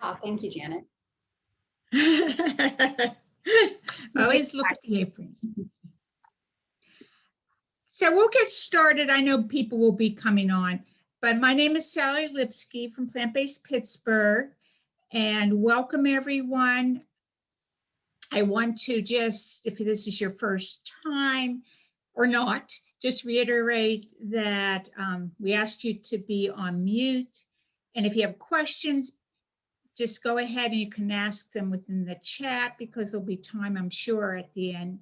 Oh, thank you, Janet. Always look at the aprons. So we'll get started. I know people will be coming on, but my name is Sally Lipsky from Plant-Based Pittsburgh, and welcome everyone. I want to just, if this is your first time or not, just reiterate that we asked you to be on mute. And if you have questions, just go ahead and you can ask them within the chat, because there'll be time, I'm sure, at the end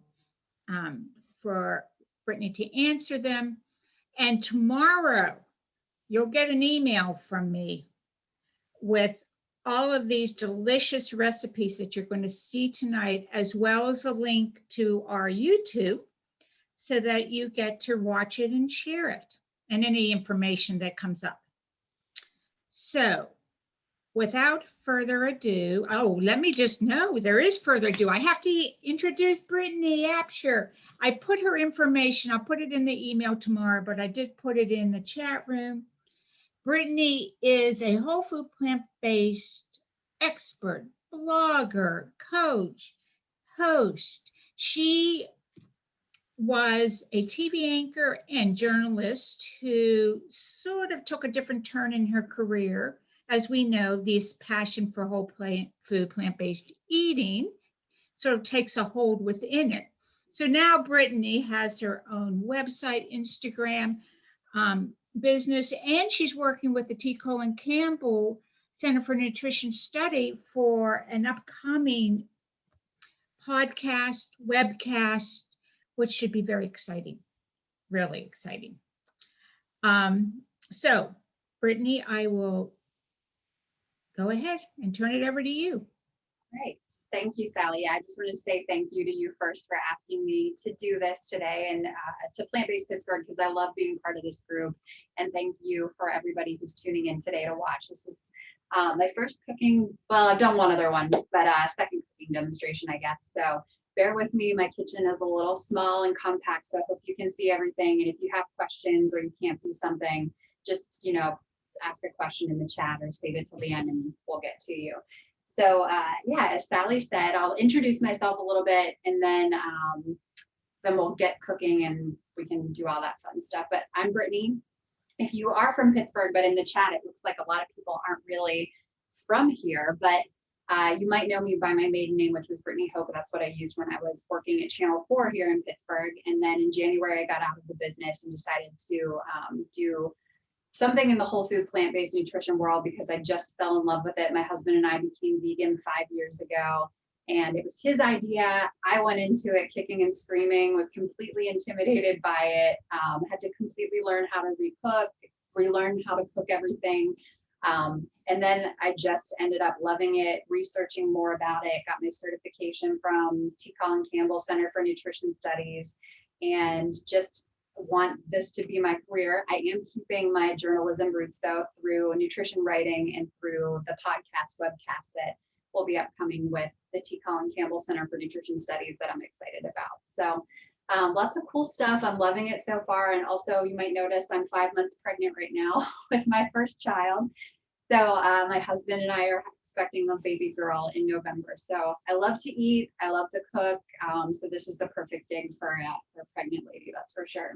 for Brittany to answer them. And tomorrow, you'll get an email from me with all of these delicious recipes that you're going to see tonight, as well as a link to our YouTube, so that you get to watch it and share it, and any information that comes up. So without further ado, let me just know there is further ado. I have to introduce Brittany Absher. I put her information, I'll put it in the email tomorrow, but I did put it in the chat room. Brittany is a whole food plant-based expert, blogger, coach, host. She was a TV anchor and journalist who sort of took a different turn in her career. As we know, this passion for whole food, plant-based eating sort of takes a hold within it. So now Brittany has her own website, Instagram, business, and she's working with the T. Colin Campbell Center for Nutrition Study for an upcoming podcast, webcast, which should be very exciting, really exciting. So Brittany, I will go ahead and turn it over to you. Great. Thank you, Sally. I just want to say thank you to you first for asking me to do this today, and to Plant-Based Pittsburgh, because I love being part of this group. And thank you for everybody who's tuning in today to watch. This is my first cooking, well, I've done one other one, but second cooking demonstration, I guess. So bear with me. My kitchen is a little small and compact, so I hope you can see everything. And if you have questions or you can't see something, just, ask a question in the chat or save it till the end and we'll get to you. So yeah, as Sally said, I'll introduce myself a little bit, and then we'll get cooking and we can do all that fun stuff. But I'm Brittany. If you are from Pittsburgh, but in the chat, it looks like a lot of people aren't really from here, but you might know me by my maiden name, which was Brittany Hope. That's what I used when I was working at Channel 4 here in Pittsburgh. And then in January, I got out of the business and decided to do something in the whole food plant-based nutrition world, because I just fell in love with it. My husband and I became vegan 5 years ago, and it was his idea. I went into it kicking and screaming, was completely intimidated by it, had to completely learn how to relearn how to cook everything. And then I just ended up loving it, researching more about it, got my certification from T. Colin Campbell Center for Nutrition Studies, and just want this to be my career. I am keeping my journalism roots though, through nutrition writing and through the podcast webcast that will be upcoming with the T. Colin Campbell Center for Nutrition Studies that I'm excited about. So lots of cool stuff. I'm loving it so far. And also you might notice I'm 5 months pregnant right now with my first child. So my husband and I are expecting a baby girl in November. So I love to eat. I love to cook. So this is the perfect gig for a pregnant lady, that's for sure.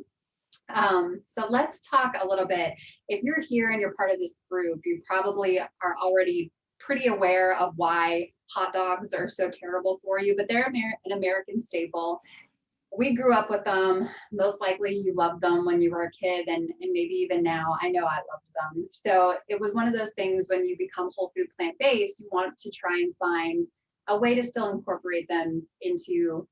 So let's talk a little bit. If you're here and you're part of this group, you probably are already pretty aware of why hot dogs are so terrible for you, but they're an American staple. We grew up with them. Most likely you loved them when you were a kid, and maybe even now. I know I loved them. So it was one of those things, when you become whole food plant-based, you want to try and find a way to still incorporate them into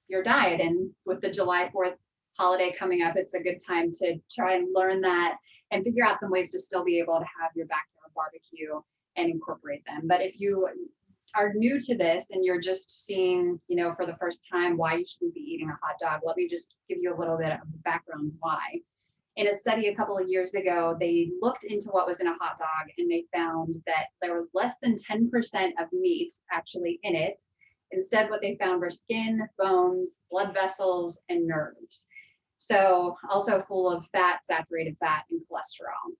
your diet. And with the July 4th holiday coming up, it's a good time to try and learn that and figure out some ways to still be able to have your backyard barbecue and incorporate them. But if you are new to this and you're just seeing, for the first time why you shouldn't be eating a hot dog, let me just give you a little bit of the background why. In a study a couple of years ago, they looked into what was in a hot dog, and they found that there was less than 10% of meat actually in it. Instead, what they found were skin, bones, blood vessels, and nerves. So also full of fat, saturated fat, and cholesterol.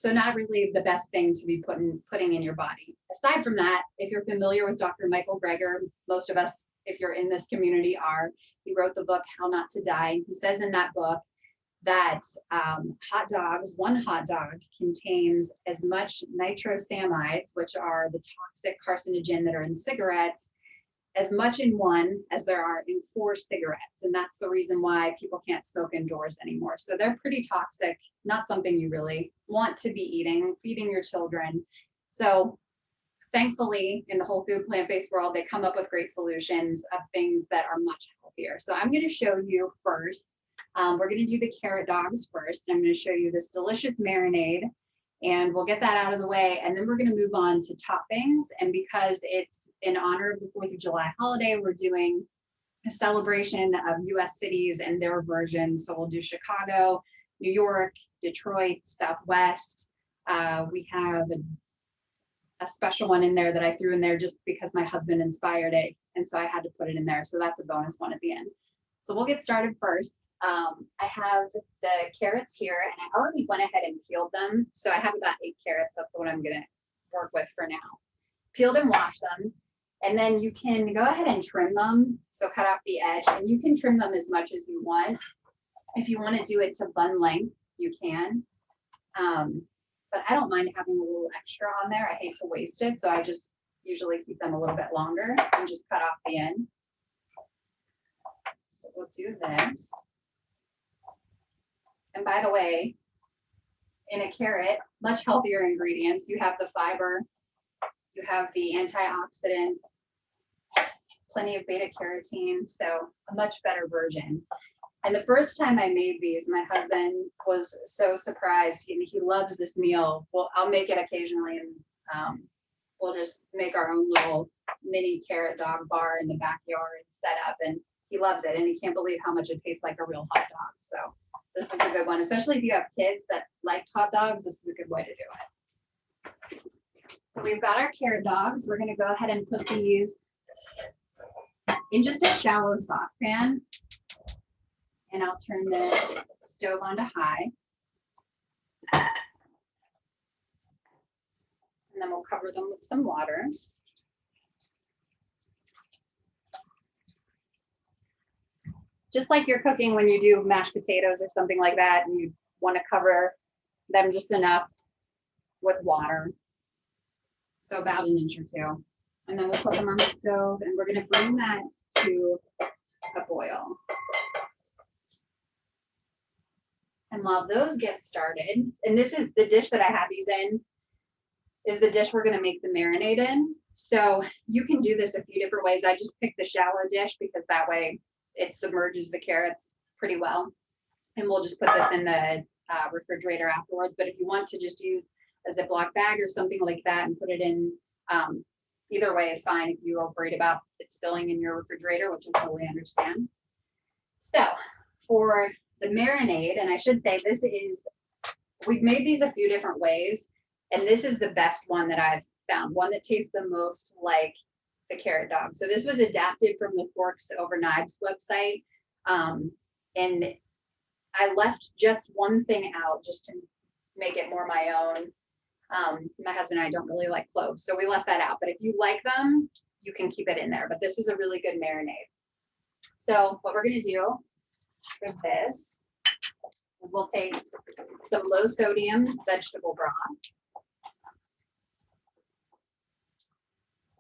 So not really the best thing to be putting in your body. Aside from that, if you're familiar with Dr. Michael Greger, most of us, if you're in this community, are. He wrote the book, How Not to Die. He says in that book that one hot dog contains as much nitrosamides, which are the toxic carcinogen that are in cigarettes, as much in one as there are in 4 cigarettes. And that's the reason why people can't smoke indoors anymore. So they're pretty toxic, not something you really want to be feeding your children. So thankfully, in the whole food plant-based world, they come up with great solutions of things that are much healthier. So I'm going to show you first. We're going to do the carrot dogs first. I'm going to show you this delicious marinade, and we'll get that out of the way. And then we're going to move on to toppings. And because it's in honor of the 4th of July holiday, we're doing a celebration of US cities and their versions. So we'll do Chicago, New York, Detroit, Southwest. We have a special one in there that I threw in there just because my husband inspired it. And so I had to put it in there. So that's a bonus one at the end. So we'll get started first. I have the carrots here, and I already went ahead and peeled them. So I have about 8 carrots. That's what I'm going to work with for now. Peeled and washed them. And then you can go ahead and trim them. So cut off the edge, and you can trim them as much as you want. If you want to do it to bun length, you can. But I don't mind having a little extra on there. I hate to waste it. So I just usually keep them a little bit longer and just cut off the end. So we'll do this. And by the way, in a carrot, much healthier ingredients. You have the fiber, you have the antioxidants, plenty of beta carotene, so a much better version. And the first time I made these, my husband was so surprised. He loves this meal. Well, I'll make it occasionally, and we'll just make our own little mini carrot dog bar in the backyard set up, and he loves it, and he can't believe how much it tastes like a real hot dog. So this is a good one, especially if you have kids that like hot dogs. This is a good way to do it. So we've got our carrot dogs. We're going to go ahead and put these in just a shallow saucepan, and I'll turn the stove on to high. And then we'll cover them with some water. Just like you're cooking when you do mashed potatoes or something like that, and you want to cover them just enough with water. So about 1 inch or 2. And then we'll put them on the stove, and we're going to bring that to a boil. And while those get started, and this is the dish that I have these in, is the dish we're going to make the marinade in. So you can do this a few different ways. I just picked the shallow dish because that way it submerges the carrots pretty well. And we'll just put this in the refrigerator afterwards. But if you want to just use a Ziploc bag or something like that and put it in, either way is fine if you are worried about it spilling in your refrigerator, which I totally understand. So for the marinade, and I should say we've made these a few different ways, and this is the best one that I've found, one that tastes the most like the carrot dog. So this was adapted from the Forks Over Knives website. And I left just one thing out just to make it more my own. My husband and I don't really like cloves, so we left that out. But if you like them, you can keep it in there. But this is a really good marinade. So what we're going to do with this is we'll take some low sodium vegetable broth.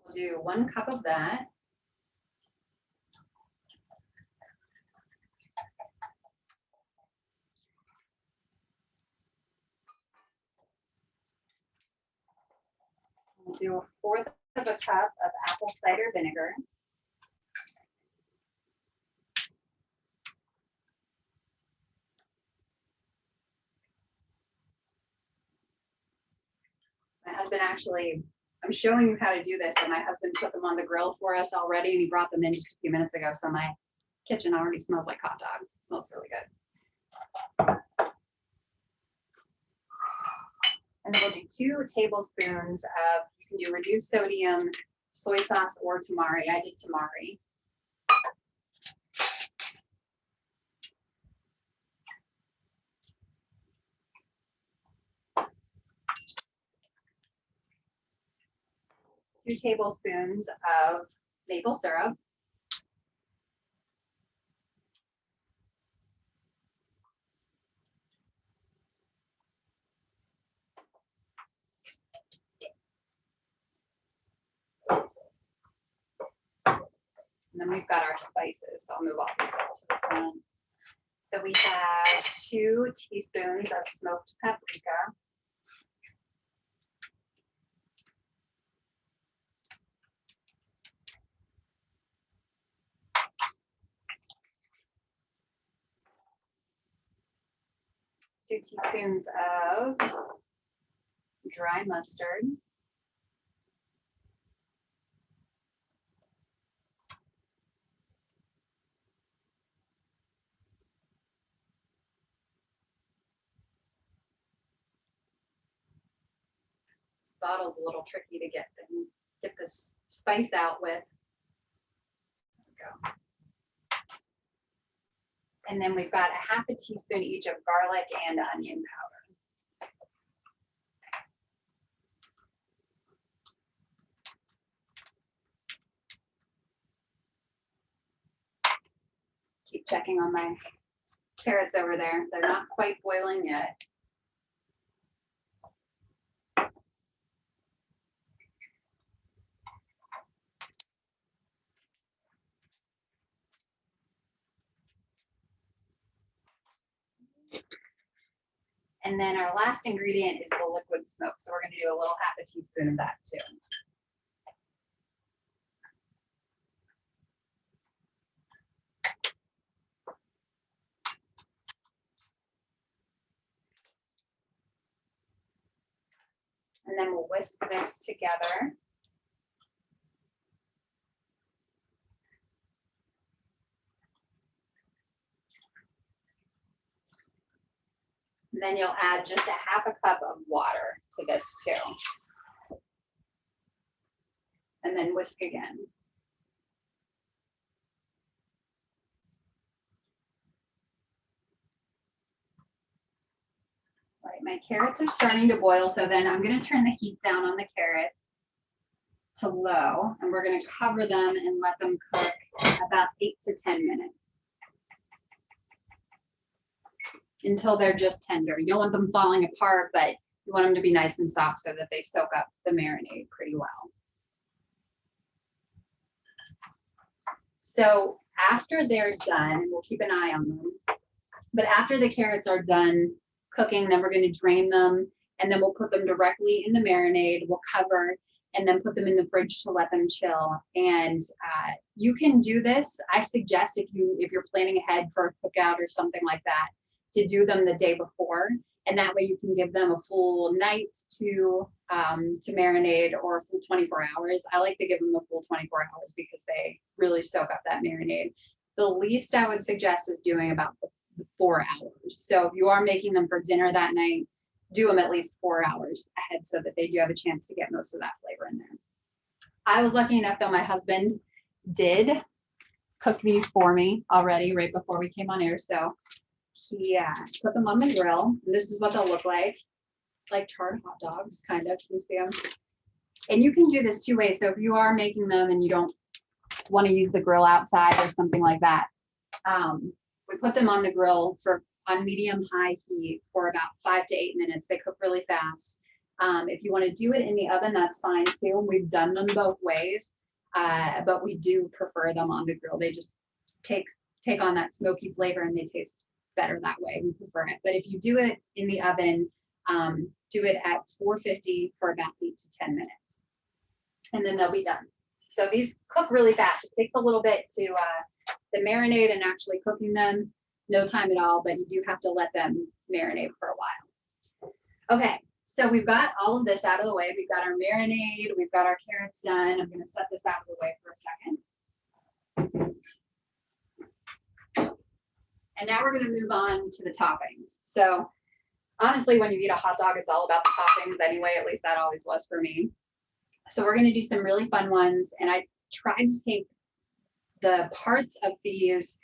We'll do 1 cup of that. We'll do 1/4 of a cup of apple cider vinegar. My husband actually, I'm showing you how to do this, but my husband put them on the grill for us already, and he brought them in just a few minutes ago. So my kitchen already smells like hot dogs. It smells really good. And then we'll do 2 tablespoons of, you can do reduced sodium, soy sauce, or tamari. I did tamari. 2 tablespoons of maple syrup. And then we've got our spices. So I'll move all these up to the front. So we have 2 teaspoons of smoked paprika. Two teaspoons of dry mustard. This bottle's a little tricky to get this spice out with. There we go. And then we've got a half a teaspoon each of garlic and onion powder. Keep checking on my carrots over there. They're not quite boiling yet. And then our last ingredient is the liquid smoke. So we're going to do a little half a teaspoon of that too. And then we'll whisk this together. And then you'll add just a half a cup of water to this too. And then whisk again. All right, my carrots are starting to boil, so then I'm going to turn the heat down on the carrots to low, and we're going to cover them and let them cook about 8 to 10 minutes. Until they're just tender. You don't want them falling apart, but you want them to be nice and soft so that they soak up the marinade pretty well. So after they're done, we'll keep an eye on them, but after the carrots are done cooking, then we're going to drain them, and then we'll put them directly in the marinade. We'll cover and then put them in the fridge to let them chill. And you can do this. I suggest if you're planning ahead for a cookout or something like that, to do them the day before, and that way you can give them a full night to marinate, or a full 24 hours. I like to give them the full 24 hours because they really soak up that marinade. The least I would suggest is doing about the 4 hours. So if you are making them for dinner that night, do them at least 4 hours ahead so that they do have a chance to get most of that flavor in there. I was lucky enough that my husband did cook these for me already right before we came on air. So he put them on the grill. And this is what they'll look like charred hot dogs, kind of. You see them? And you can do this 2 ways. So if you are making them and you don't want to use the grill outside or something like that, we put them on the grill on medium-high heat for about 5 to 8 minutes. They cook really fast. If you want to do it in the oven, that's fine too. We've done them both ways, but we do prefer them on the grill. They just take on that smoky flavor, and they taste better that way. We prefer it. But if you do it in the oven, do it at 450 for about 8 to 10 minutes, and then they'll be done. So these cook really fast. It takes a little bit to the marinade and actually cooking them, no time at all, but you do have to let them marinate for a while. Okay, so we've got all of this out of the way. We've got our marinade, we've got our carrots done. I'm going to set this out of the way for a second. And now we're going to move on to the toppings. So honestly, when you eat a hot dog, it's all about the toppings anyway. At least that always was for me. So we're going to do some really fun ones. And I tried to take the parts of these,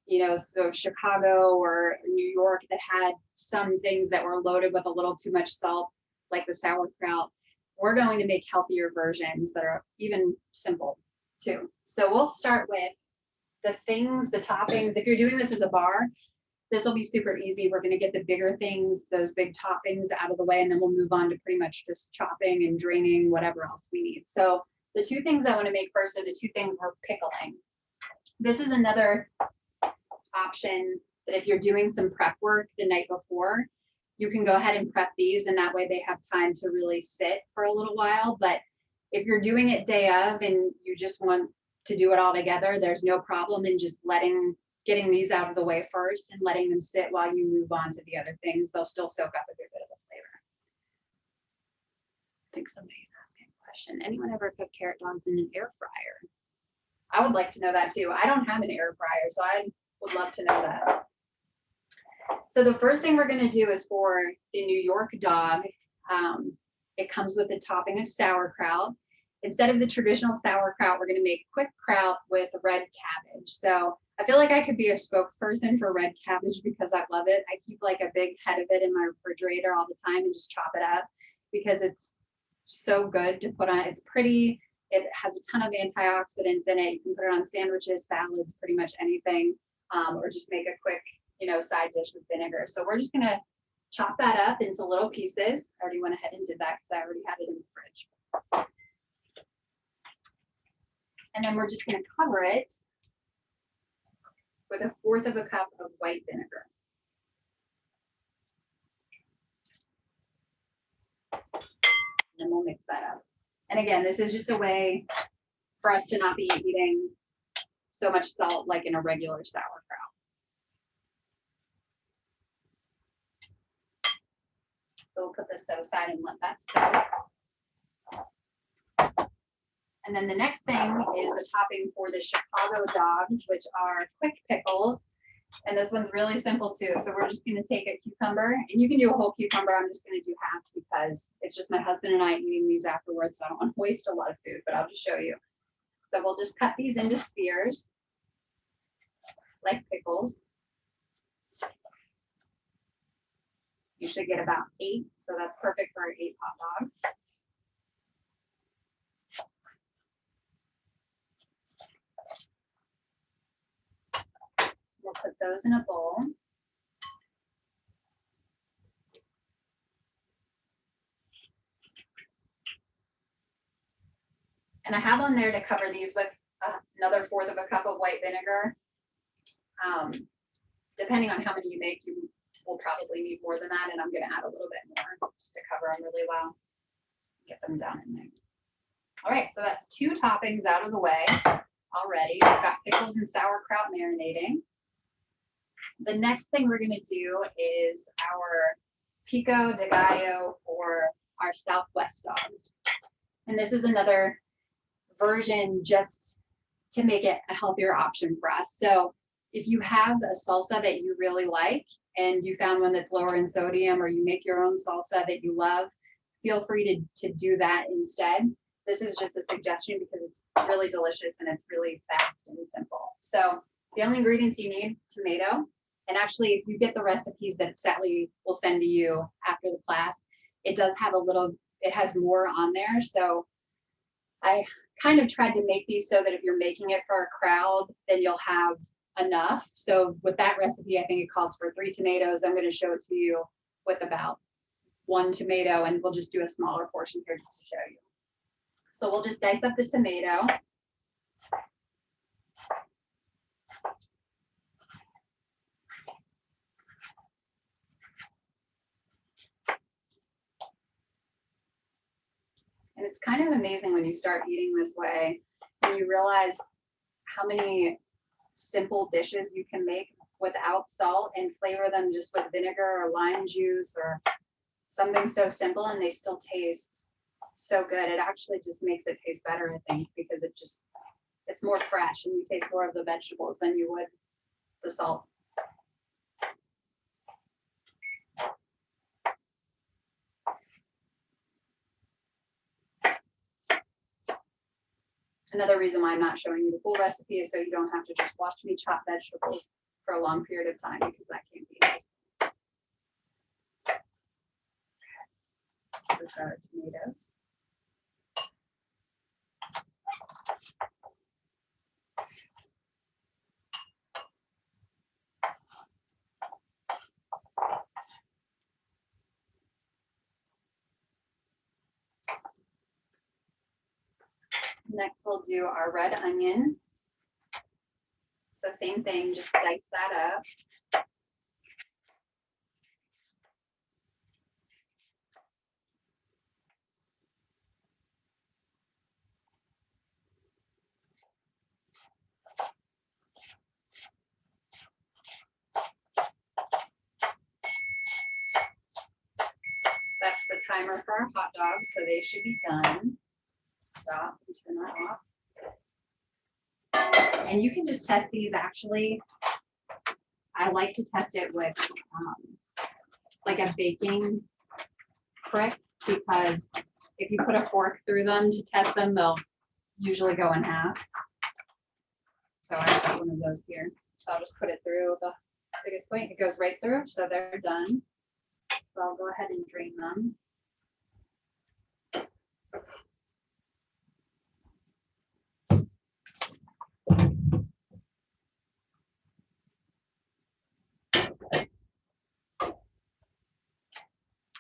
so Chicago or New York that had some things that were loaded with a little too much salt, like the sauerkraut. we're going to make healthier versions that are even simple too. So we'll start with the things, the toppings. If you're doing this as a bar, this will be super easy. We're going to get the bigger things, those big toppings out of the way, and then we'll move on to pretty much just chopping and draining whatever else we need. So the two things I want to make first are the two things we're pickling. This is another option that if you're doing some prep work the night before, you can go ahead and prep these, and that way they have time to really sit for a little while. But if you're doing it day of and you just want to do it all together, there's no problem in just getting these out of the way first and letting them sit while you move on to the other things. They'll still soak up a good bit of the flavor. I think somebody's asking a question. Anyone ever cook carrot dogs in an air fryer? I would like to know that too. I don't have an air fryer, so I would love to know that. So the first thing we're going to do is for the New York dog. It comes with a topping of sauerkraut. Instead of the traditional sauerkraut, we're going to make quick kraut with red cabbage. So I feel like I could be a spokesperson for red cabbage because I love it. I keep like a big head of it in my refrigerator all the time and just chop it up because it's so good to put on. It's pretty. It has a ton of antioxidants in it. You can put it on sandwiches, salads, pretty much anything, or just make a quick, side dish with vinegar. So we're just going to chop that up into little pieces. I already went ahead and did that because I already had it in the fridge. And then we're just going to cover it with 1/4 cup of white vinegar. And then we'll mix that up. And again, this is just a way for us to not be eating so much salt like in a regular sauerkraut. So we'll put this aside and let that soak. And then the next thing is a topping for the Chicago dogs, which are quick pickles. And this one's really simple too. So we're just going to take a cucumber, and you can do a whole cucumber. I'm just going to do half because it's just my husband and I eating these afterwards. So I don't want to waste a lot of food, but I'll just show you. So we'll just cut these into spears like pickles. You should get about 8. So that's perfect for 8 hot dogs. We'll put those in a bowl. And I have on there to cover these with another 1/4 cup of white vinegar. Depending on how many you make, you will probably need more than that. And I'm going to add a little bit more just to cover them really well. Get them down in there. All right, so that's 2 toppings out of the way already. We've got pickles and sauerkraut marinating. The next thing we're going to do is our Pico De Gallo for our Southwest dogs. And this is another version just to make it a healthier option for us. So if you have a salsa that you really like and you found one that's lower in sodium, or you make your own salsa that you love, feel free to do that instead. This is just a suggestion because it's really delicious and it's really fast and simple. So the only ingredients you need: tomato. And actually, if you get the recipes that Sally will send to you after the class, it does have it has more on there. So I kind of tried to make these so that if you're making it for a crowd, then you'll have enough. So with that recipe, I think it calls for 3 tomatoes. I'm going to show it to you with about 1 tomato, and we'll just do a smaller portion here just to show you. So we'll just dice up the tomato. And it's kind of amazing when you start eating this way and you realize how many simple dishes you can make without salt and flavor them just with vinegar or lime juice or something so simple, and they still taste so good. It actually just makes it taste better, I think, because it's more fresh and you taste more of the vegetables than you would the salt. Another reason why I'm not showing you the full recipe is so you don't have to just watch me chop vegetables for a long period of time, because that can't be nice. So we've got our tomatoes. Next, we'll do our red onion. So same thing, just dice that up. That's the timer for our hot dogs, so they should be done. Stop and turn that off. And you can just test these actually. I like to test it with like a baking brick, because if you put a fork through them to test them, they'll usually go in half. So I've got one of those here. So I'll just put it through the biggest point. It goes right through, so they're done. So I'll go ahead and drain them.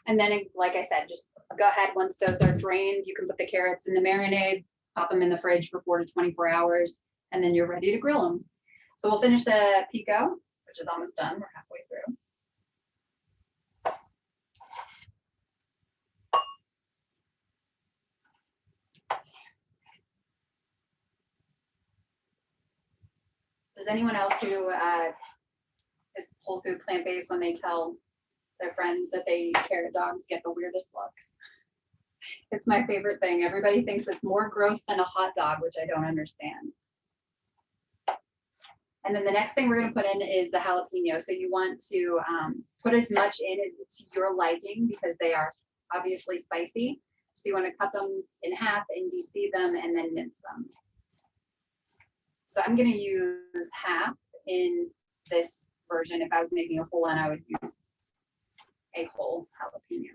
And then, like I said, just go ahead, once those are drained, you can put the carrots in the marinade, pop them in the fridge for 4 to 24 hours, and then you're ready to grill them. So we'll finish the pico, which is almost done. We're halfway through. Does anyone else who is whole food plant-based, when they tell their friends that they eat carrot dogs, get the weirdest looks? It's my favorite thing. Everybody thinks it's more gross than a hot dog, which I don't understand. And then the next thing we're going to put in is the jalapeno. So you want to put as much in as to your liking, because they are obviously spicy. So you want to cut them in half and de-seed them and then mince them. So I'm going to use half in this version. If I was making a full one, I would use a whole jalapeno.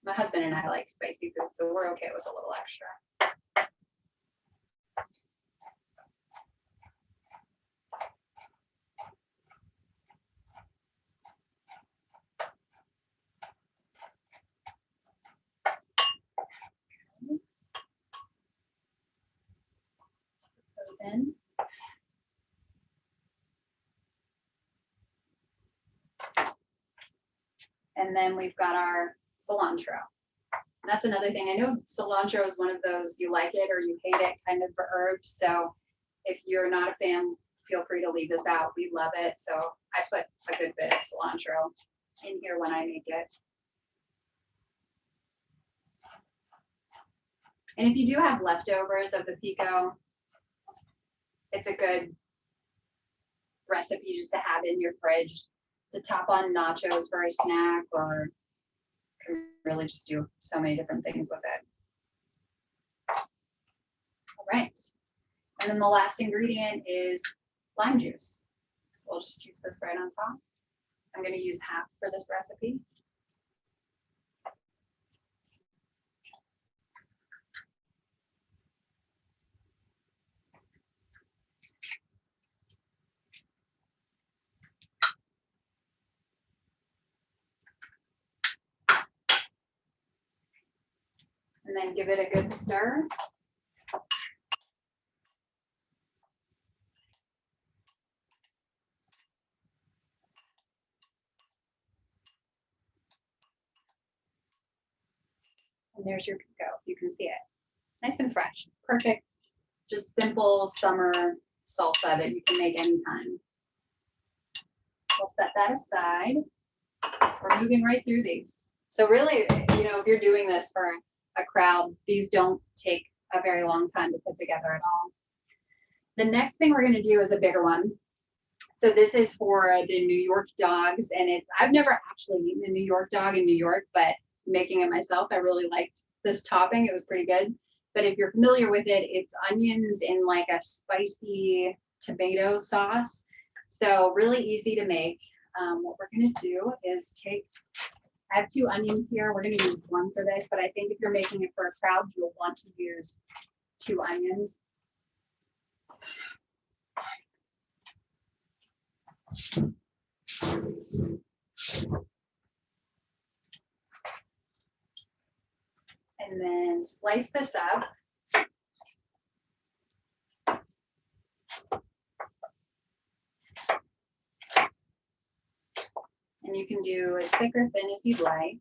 My husband and I like spicy food, so we're okay with a little extra. Put those in. And then we've got our cilantro. That's another thing. I know cilantro is one of those, you like it or you hate it kind of for herbs. So if you're not a fan, feel free to leave this out. We love it. So I put a good bit of cilantro in here when I make it. And if you do have leftovers of the pico, it's a good recipe just to have in your fridge to top on nachos for a snack, or can really just do so many different things with it. All right. And then the last ingredient is lime juice. So we'll just juice this right on top. I'm going to use half for this recipe. And then give it a good stir. And there's your pico. You can see it. Nice and fresh. Perfect. Just simple summer salsa that you can make anytime. We'll set that aside. We're moving right through these. So really, you know, if you're doing this for a crowd, these don't take a very long time to put together at all. The next thing we're going to do is a bigger one. So this is for the New York dogs, and I've never actually eaten a New York dog in New York, but making it myself, I really liked this topping. It was pretty good. But if you're familiar with it, it's onions in like a spicy tomato sauce. So really easy to make. What we're going to do is I have 2 onions here. We're going to use 1 for this, but I think if you're making it for a crowd, you'll want to use 2 onions. And then slice this up. And you can do as thick or thin as you'd like.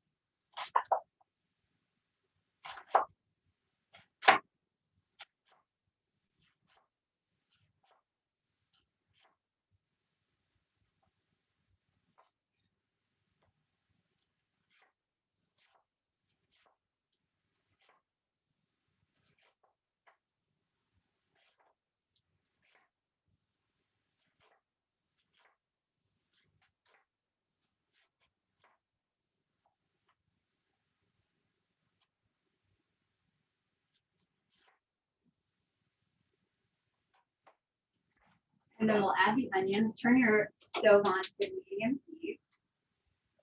And then we'll add the onions. Turn your stove on to medium heat.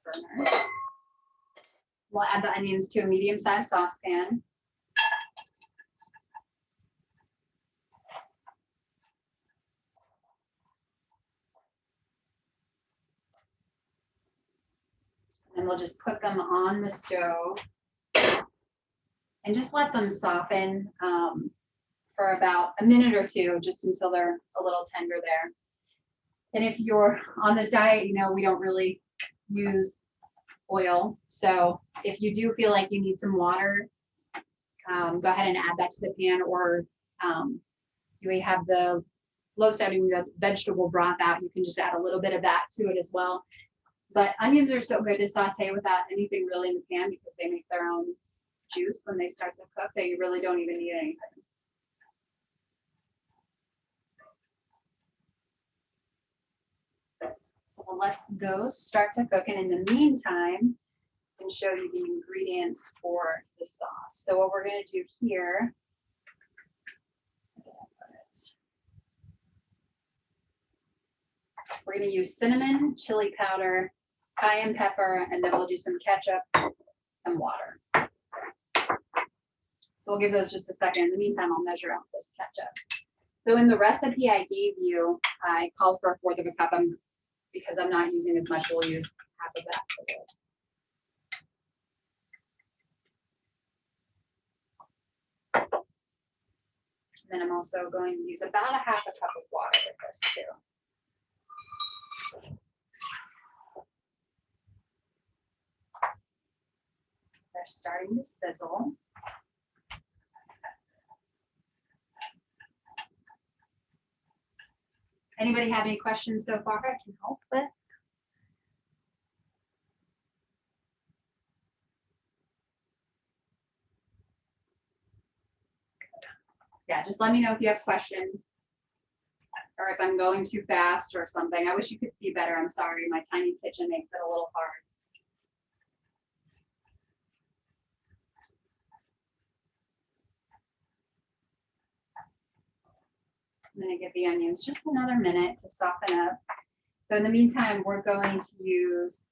Burner. We'll add the onions to a medium-sized saucepan. And we'll just put them on the stove and just let them soften for about a minute or two, just until they're a little tender there. And if you're on this diet, you know, we don't really use oil. So if you do feel like you need some water, go ahead and add that to the pan, or you have the low sodium vegetable broth out. You can just add a little bit of that to it as well. But onions are so good to saute without anything really in the pan, because they make their own juice when they start to cook, that you really don't even need anything. So we'll let those start to cook, and in the meantime, I can show you the ingredients for the sauce. So what we're going to do here, we're going to use cinnamon, chili powder, cayenne pepper, and then we'll do some ketchup and water. So we'll give those just a second. In the meantime, I'll measure out this ketchup. So in the recipe I gave you, it calls for 1/4 of a cup. Because I'm not using as much, we'll use half of that for this. And then I'm also going to use about a 1/2 cup of water with this too. They're starting to sizzle. Anybody have any questions so far I can help with? Yeah, just let me know if you have questions, or if I'm going too fast or something. I wish you could see better. I'm sorry, my tiny kitchen makes it a little hard. I'm going to give the onions just another minute to soften up. So in the meantime, we're going to use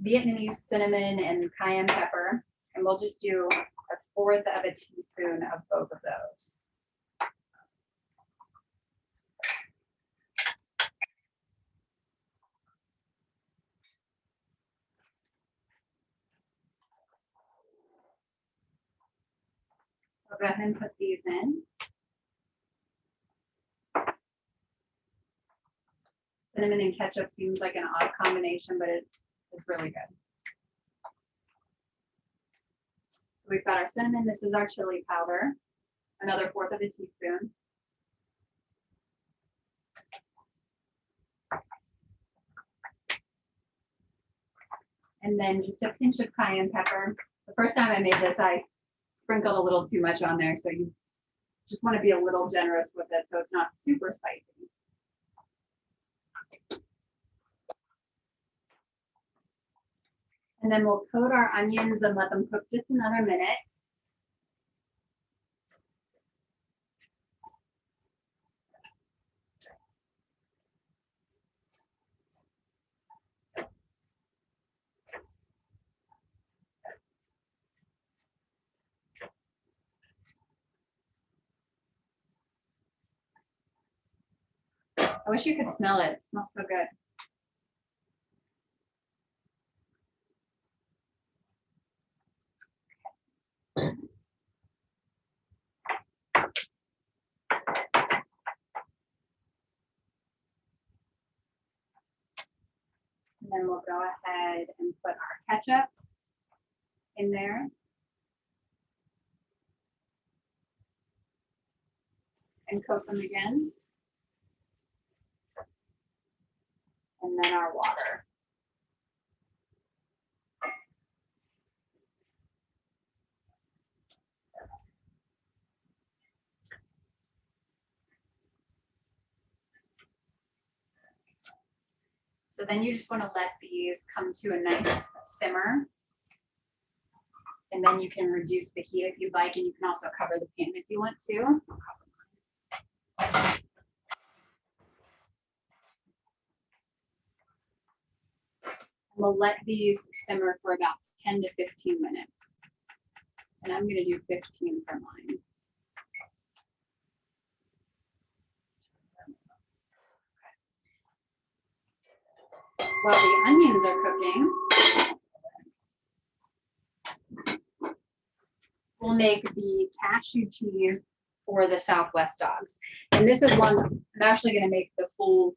Vietnamese cinnamon and cayenne pepper, and we'll just do 1/4 of a teaspoon of both of those. I'll go ahead and put these in. Cinnamon and ketchup seems like an odd combination, but it's really good. So we've got our cinnamon. This is our chili powder, another 1/4 of a teaspoon. And then just a pinch of cayenne pepper. The first time I made this, I sprinkled a little too much on there, so you just want to be a little generous with it so it's not super spicy. And then we'll coat our onions and let them cook just another minute. I wish you could smell it. It smells so good. then we'll go ahead and put our ketchup in there. And coat them again. And then our water. So then you just want to let these come to a nice simmer. And then you can reduce the heat if you'd like, and you can also cover the pan if you want to. We'll let these simmer for about 10 to 15 minutes. And I'm going to do 15 for mine. While the onions are cooking, we'll make the cashew cheese for the Southwest dogs. And this is one, I'm actually going to make the full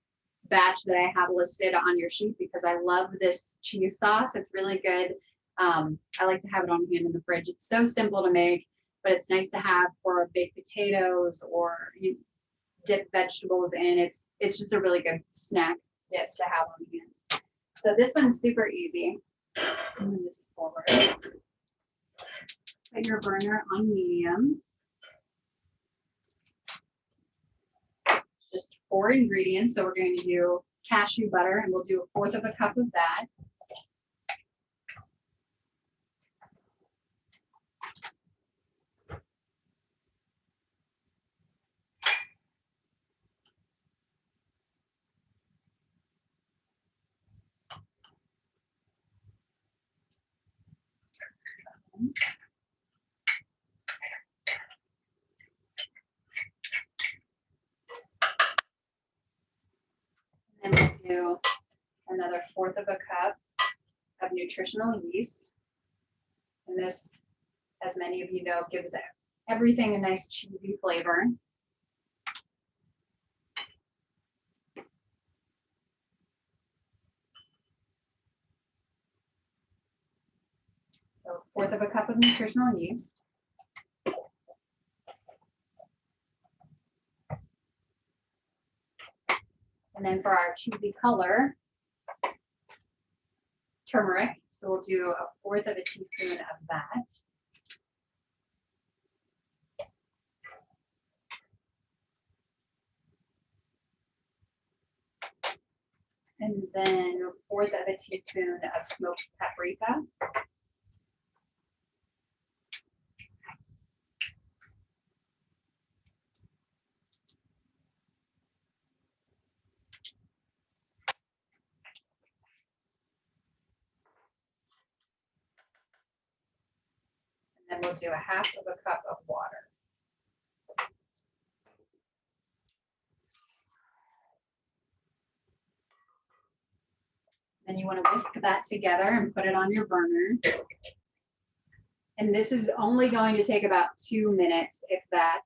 batch that I have listed on your sheet because I love this cheese sauce. It's really good. I like to have it on hand in the fridge. It's so simple to make, but it's nice to have for baked potatoes or you dip vegetables in. It's just a really good snack dip to have on hand. So this one's super easy. Move this forward. Put your burner on medium. Just 4 ingredients. So we're going to do cashew butter, and we'll do 1/4 of a cup of that. And then we'll do another 1/4 of a cup of nutritional yeast. And this, as many of you know, gives everything a nice cheesy flavor. So 1/4 of a cup of nutritional yeast. And then for our cheesy color, turmeric. So we'll do 1/4 of a teaspoon of that. And then 1/4 of a teaspoon of smoked paprika. And then we'll do 1/2 of a cup of water. Then you want to whisk that together and put it on your burner. And this is only going to take about 2 minutes, if that.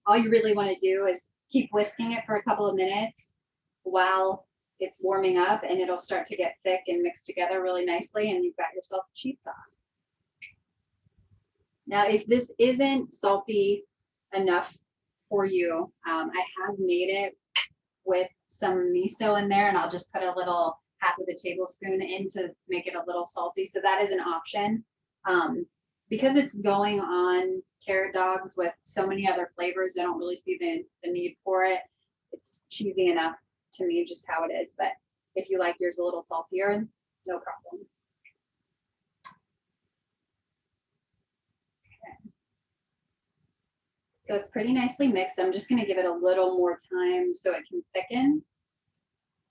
All you really want to do is keep whisking it for a couple of minutes while it's warming up, and it'll start to get thick and mix together really nicely, and you've got yourself cheese sauce. Now, if this isn't salty enough for you, I have made it with some miso in there, and I'll just put a little 1/2 of a tablespoon in to make it a little salty. So that is an option. Because it's going on carrot dogs with so many other flavors, I don't really see the need for it. It's cheesy enough to me, just how it is. But if you like yours a little saltier, no problem. Okay. So it's pretty nicely mixed. I'm just going to give it a little more time so it can thicken.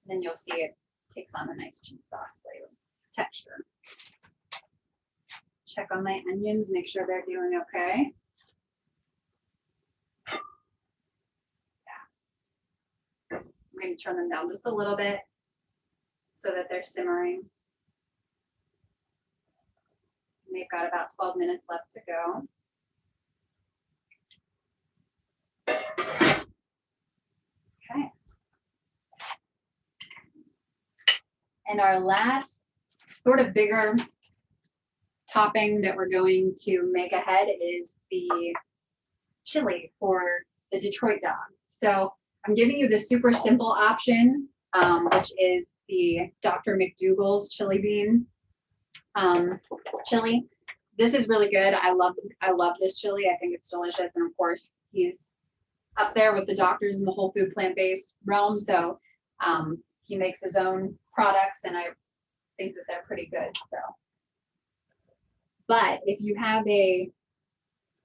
Then you'll see it takes on a nice cheese sauce flavor texture. Check on my onions, make sure they're doing okay. Yeah. I'm going to turn them down just a little bit so that they're simmering. And they've got about 12 minutes left to go. Okay. And our last sort of bigger topping that we're going to make ahead is the chili for the Detroit dog. So I'm giving you the super simple option, which is the Dr. Mcdougal's chili bean chili. This is really good. I love this chili. I think it's delicious. And of course, he's up there with the doctors in the whole food plant-based realm. So he makes his own products, and I think that they're pretty good. So, but if you have a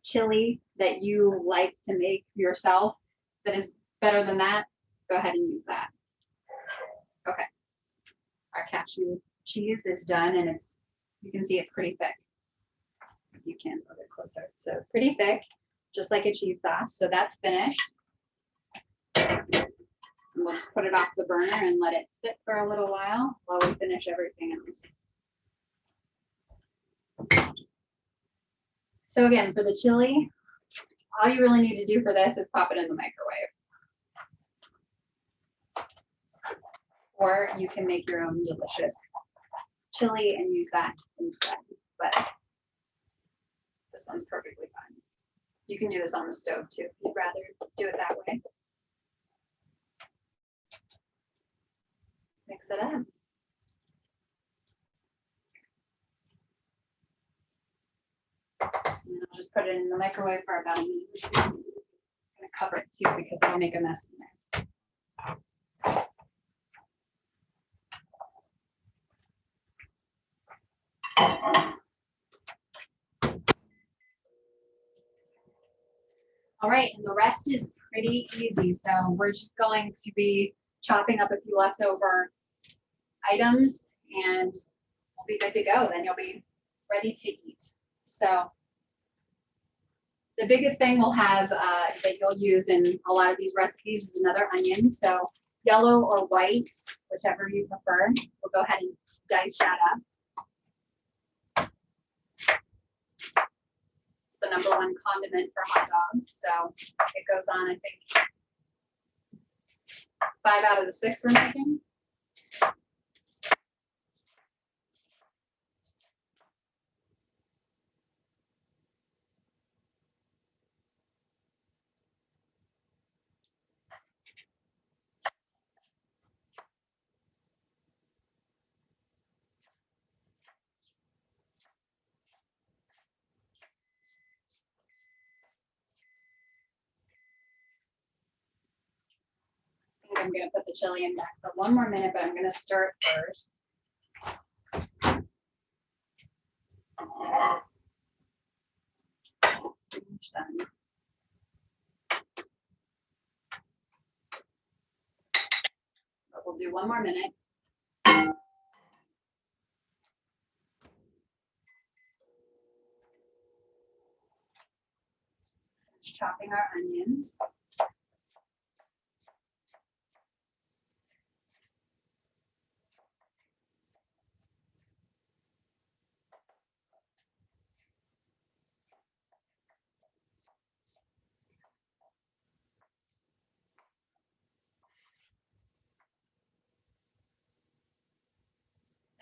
chili that you like to make yourself that is better than that, go ahead and use that. Okay, our cashew cheese is done, and you can see it's pretty thick. If you can, so a bit closer. So pretty thick, just like a cheese sauce. So that's finished. And we'll just put it off the burner and let it sit for a little while we finish everything else. So again, for the chili, all you really need to do for this is pop it in the microwave. Or you can make your own delicious chili and use that instead. But this one's perfectly fine. You can do this on the stove too if you'd rather do it that way. Mix it up. And I'll just put it in the microwave for about a minute. I'm going to cover it too because it'll make a mess in there. All right, and the rest is pretty easy. So we're just going to be chopping up a few leftover items and we'll be good to go. Then you'll be ready to eat. So the biggest thing we'll have that you'll use in a lot of these recipes is another onion. So yellow or white, whichever you prefer. We'll go ahead and dice that up. It's the #1 condiment for hot dogs. So it goes on, I think, 5 out of the 6 we're making. I'm going to put the chili in back for 1 more minute, but I'm going to stir it first. It's pretty much done. But we'll do 1 more minute. Finish chopping our onions.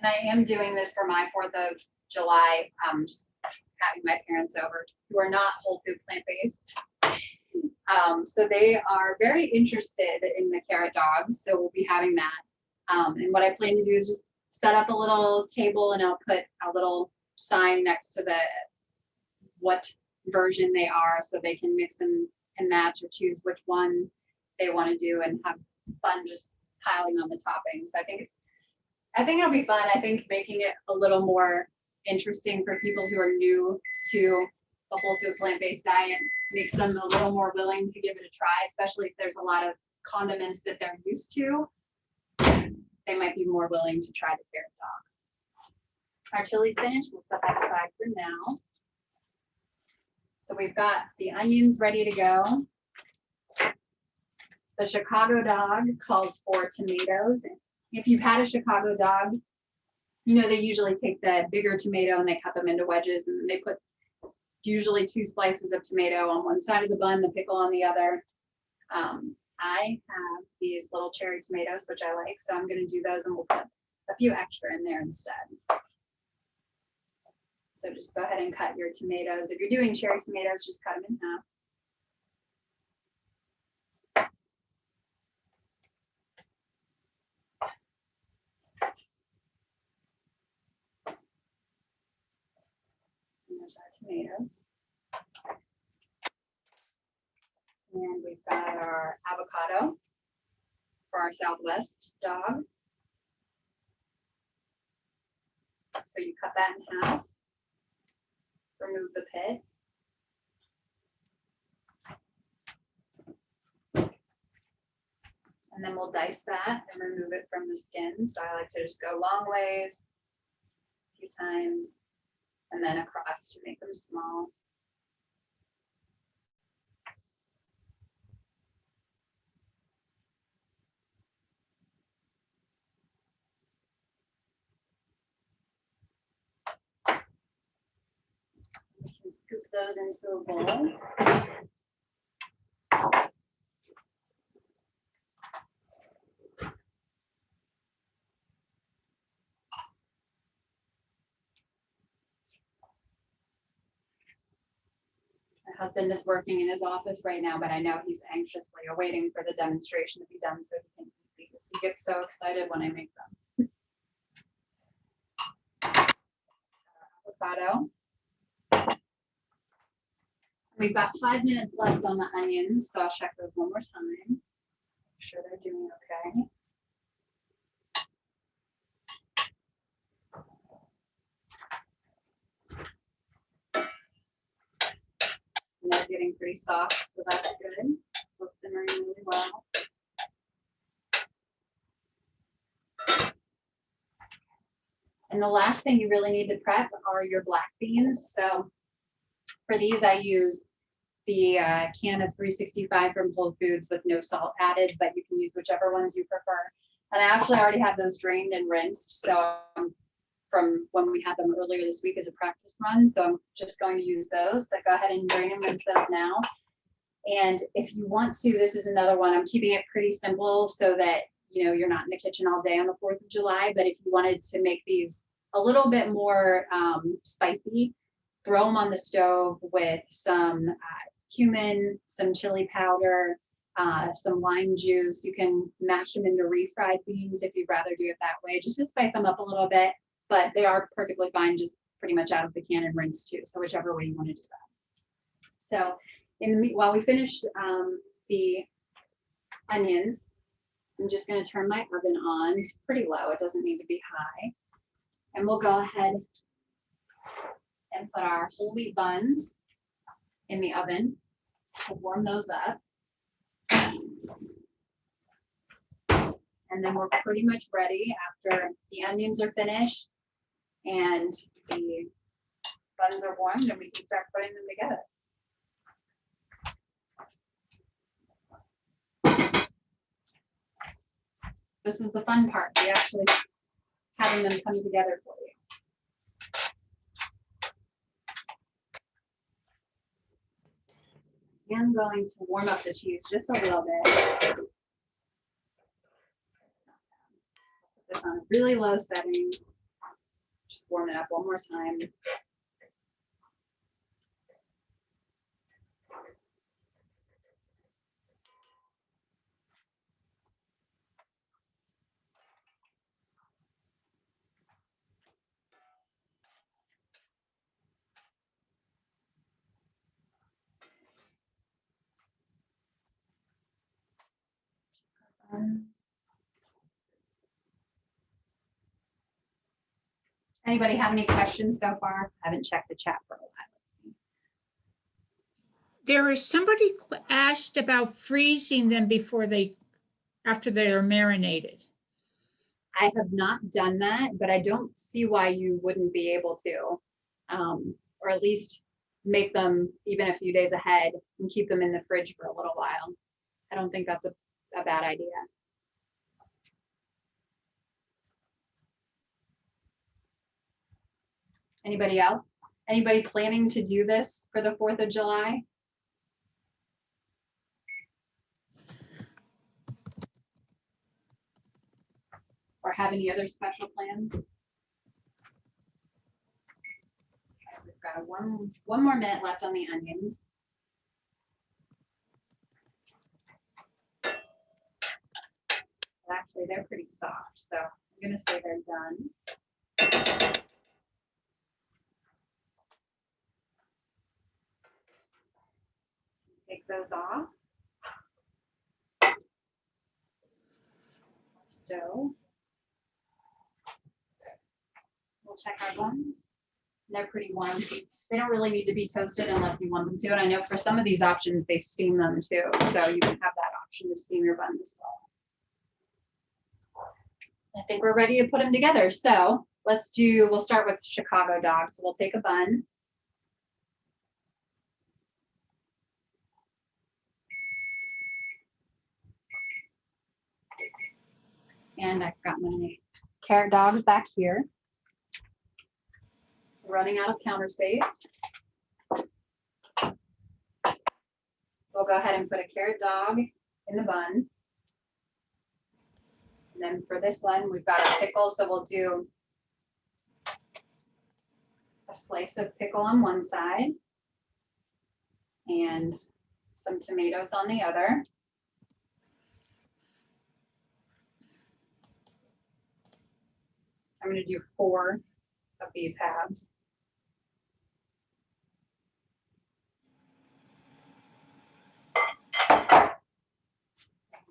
And I am doing this for my 4th of July, just having my parents over who are not whole food plant-based. So they are very interested in the carrot dogs. So we'll be having that. And what I plan to do is just set up a little table and I'll put a little sign next to what version they are so they can mix and match or choose which one they want to do and have fun just piling on the toppings. So I think it'll be fun. I think making it a little more interesting for people who are new to the whole food plant-based diet makes them a little more willing to give it a try, especially if there's a lot of condiments that they're used to. They might be more willing to try the carrot dog. Our chili's finished. We'll set that aside for now. So we've got the onions ready to go. The Chicago dog calls for tomatoes. If you've had a Chicago dog, you know they usually take the bigger tomato and they cut them into wedges and they put usually 2 slices of tomato on one side of the bun, the pickle on the other. I have these little cherry tomatoes, which I like, so I'm going to do those and we'll put a few extra in there instead. So just go ahead and cut your tomatoes. If you're doing cherry tomatoes, just cut them in half. And there's our tomatoes. And we've got our avocado for our Southwest dog. So you cut that in half, remove the pit. And then we'll dice that and remove it from the skin. So I like to just go long ways, a few times, and then across to make them small. We can scoop those into a bowl. My husband is working in his office right now, but I know he's anxiously awaiting for the demonstration to be done so he can eat these. He gets so excited when I make them. Avocado. We've got 5 minutes left on the onions, so I'll check those one more time. Make sure they're doing okay. And they're getting pretty soft, so that's good. They'll simmer really well. And the last thing you really need to prep are your black beans. So for these, I use the can of 365 from Whole Foods with no salt added, but you can use whichever ones you prefer. And I actually already have those drained and rinsed. So from when we had them earlier this week as a practice run. So I'm just going to use those, but go ahead and drain and rinse those now. And if you want to, this is another one. I'm keeping it pretty simple so that, you know, you're not in the kitchen all day on the 4th of July. But if you wanted to make these a little bit more spicy, throw them on the stove with some cumin, some chili powder, some lime juice. You can mash them into refried beans if you'd rather do it that way, just to spice them up a little bit. But they are perfectly fine, just pretty much out of the can and rinsed too. So whichever way you want to do that. So while we finish the onions, I'm just going to turn my oven on. It's pretty low. It doesn't need to be high. And we'll go ahead and put our whole wheat buns in the oven. We'll warm those up. And then we're pretty much ready after the onions are finished and the buns are warmed, and we can start putting them together. This is the fun part. We actually having them come together for you. I'm going to warm up the cheese just a little bit. Put this on a really low setting. Just warm it up one more time. Anybody have any questions so far? I haven't checked the chat for a while. Let's see. There is somebody asked about freezing them after they are marinated. I have not done that, but I don't see why you wouldn't be able to, or at least make them even a few days ahead and keep them in the fridge for a little while. I don't think that's a bad idea. Anybody else? Anybody planning to do this for the 4th of July? or have any other special plans? Okay, we've got one more minute left on the onions. Actually, they're pretty soft, so I'm gonna say they're done. Take those off. So we'll check our buns. They're pretty warm. They don't really need to be toasted unless you want them to. And I know for some of these options, they steam them too. So you can have that option to steam your buns as well. I think we're ready to put them together. So we'll start with Chicago dogs. So we'll take a bun. And I've got my carrot dogs back here. Running out of counter space. So we'll go ahead and put a carrot dog in the bun. And then for this one, we've got a pickle. So we'll do a slice of pickle on one side and some tomatoes on the other. I'm going to do 4 of these halves.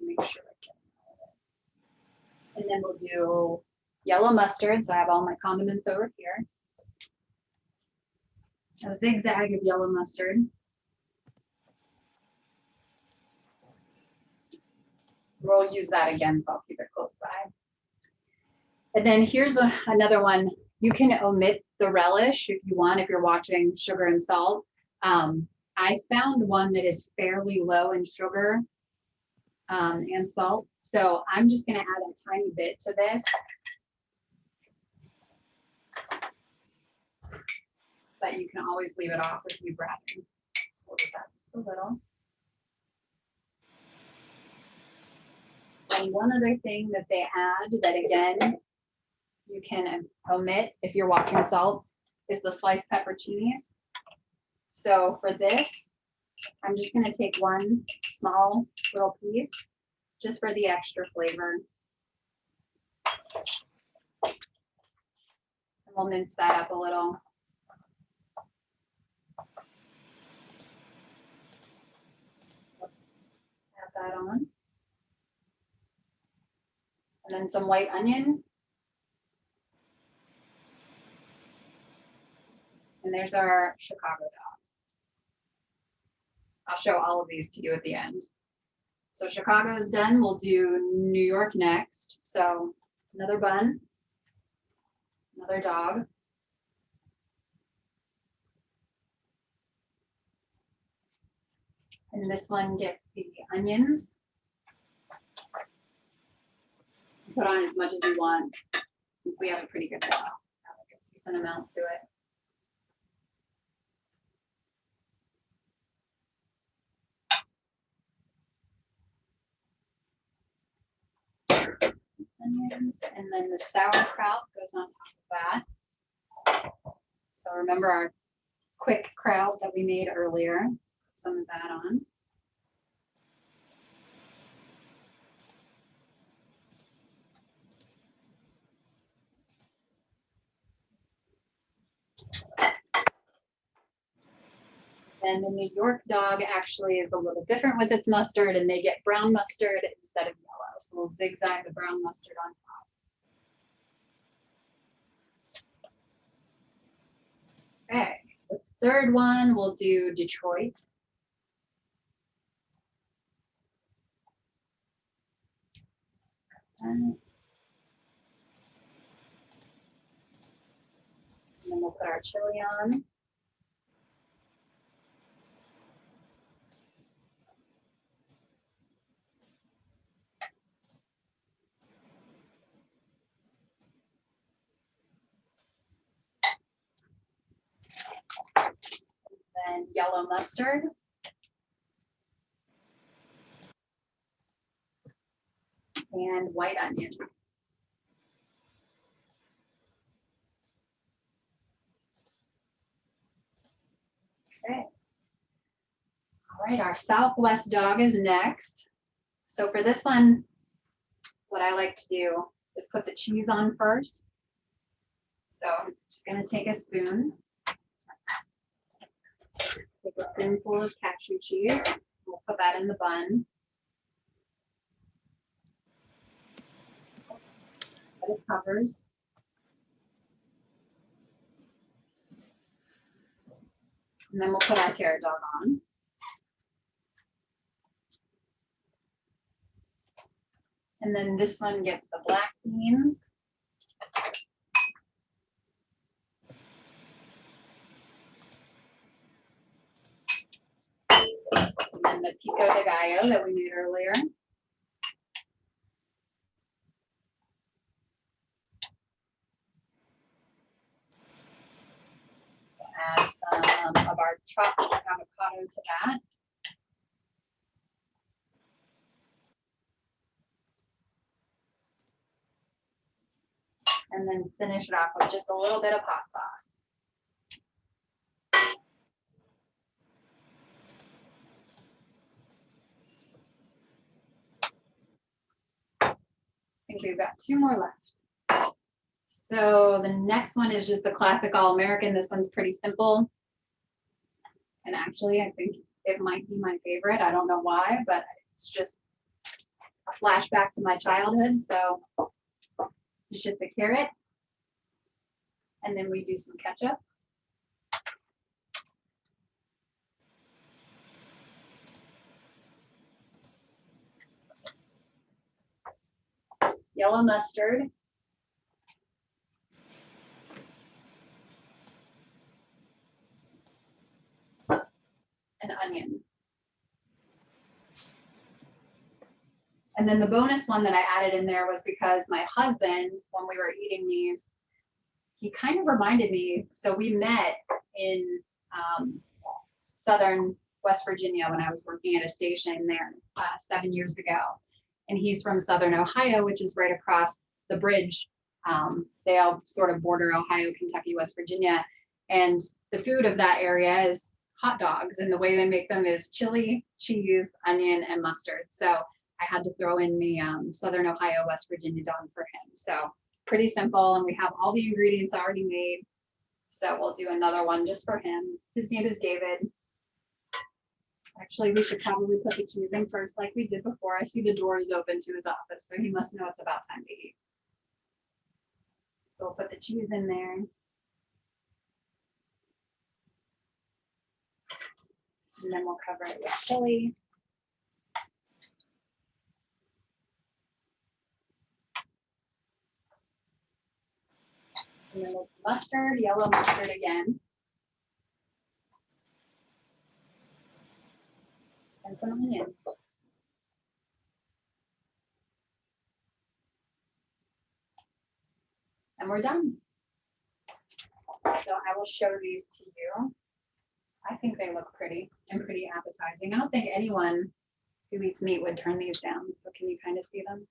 Make sure I get it. And then we'll do yellow mustard. So I have all my condiments over here. A zigzag of yellow mustard. We'll use that again, so I'll keep it close by. And then here's another one. You can omit the relish if you want, if you're watching sugar and salt. I found one that is fairly low in sugar and salt. So I'm just gonna add a tiny bit to this. But you can always leave it off if you'd rather. So we'll just add just a little. And one other thing that they add that again, you can omit if you're watching salt is the sliced pepperoncinis. So for this, I'm just gonna take one small little piece just for the extra flavor. And we'll mince that up a little. Add that on. And then some white onion. And there's our Chicago dog. I'll show all of these to you at the end. So Chicago is done. We'll do New York next. So another bun, another dog. And this one gets the onions. Put on as much as you want, since we have a pretty good dog. Like a decent amount to it. Onions, and then the sauerkraut goes on top of that. So remember our quick kraut that we made earlier. Put some of that on. And the New York dog actually is a little different with its mustard, and they get brown mustard instead of yellow. So we'll zigzag the brown mustard on top. Okay, the third one we'll do Detroit. And then we'll put our chili on. Then yellow mustard. And white onion. right, our Southwest dog is next. So for this one, what I like to do is put the cheese on first. So I'm just gonna take a spoon. Take a spoonful of cashew cheese. We'll put that in the bun. That it covers. And then we'll put our carrot dog on. And then this one gets the black beans. And then the Pico De Gallo that we made earlier. Add some of our chopped avocado to that. And then finish it off with just a little bit of hot sauce. I think we've got 2 more left. So the next one is just the classic All-American. This one's pretty simple. And actually, I think it might be my favorite. I don't know why, but it's just a flashback to my childhood. So it's just the carrot. And then we do some ketchup. Yellow mustard. And onion. And then the bonus one that I added in there was because my husband, when we were eating these, he kind of reminded me, so we met in southern West Virginia when I was working at a station there 7 years ago. And he's from southern Ohio, which is right across the bridge. They all sort of border Ohio, Kentucky, West Virginia. And the food of that area is hot dogs. And the way they make them is chili, cheese, onion, and mustard. So I had to throw in the southern Ohio, West Virginia dog for him. So pretty simple. And we have all the ingredients already made. So we'll do another one just for him. His name is David. Actually, we should probably put the cheese in first like we did before. I see the doors open to his office, so he must know it's about time to eat. So we'll put the cheese in there. And then we'll cover it with chili. And then we'll put mustard, yellow mustard again. And some onion. And we're done. So I will show these to you. I think they look pretty and pretty appetizing. I don't think anyone who eats meat would turn these down. So can you kind of see them?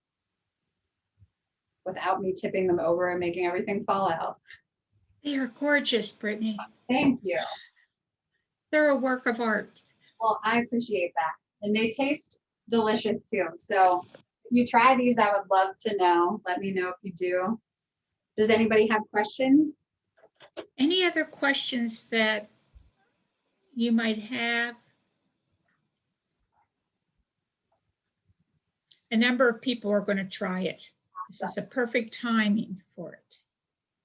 Without me tipping them over and making everything fall out. They are gorgeous, Brittany. Thank you. They're a work of art. Well, I appreciate that. And they taste delicious too. So if you try these, I would love to know. Let me know if you do. Does anybody have questions? Any other questions that you might have? A number of people are going to try it. This is a perfect timing for it.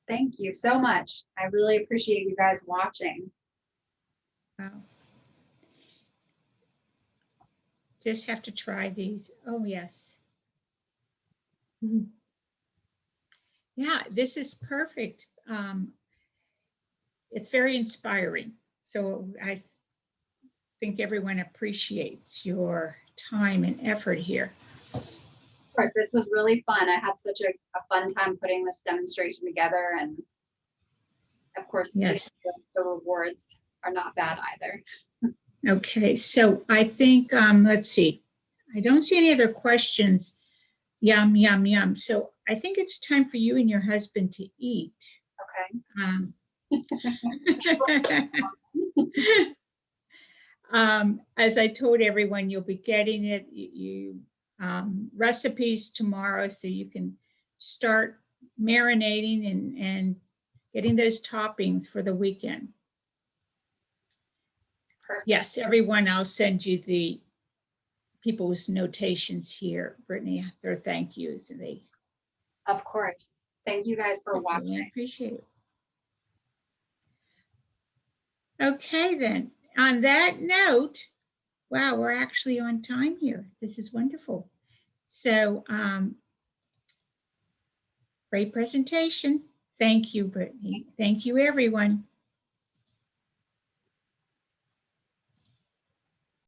Thank you so much. I really appreciate you guys watching. Wow. Just have to try these. Oh, yes. Yeah, this is perfect. It's very inspiring. So I think everyone appreciates your time and effort here. Of course, this was really fun. I had such a fun time putting this demonstration together. And of course, yes, the rewards are not bad either. Okay, so I think, let's see. I don't see any other questions. Yum, yum, yum. So I think it's time for you and your husband to eat. Okay. as I told everyone, you'll be getting it, recipes tomorrow, so you can start marinating and getting those toppings for the weekend. Perfect. Yes, everyone, I'll send you the people's notations here, Brittany, their thank yous. Of course. Thank you guys for I watching. appreciate it. Okay, then, on that note, wow, we're actually on time here. This is wonderful. So, great presentation. Thank you, Brittany. Thank you, everyone.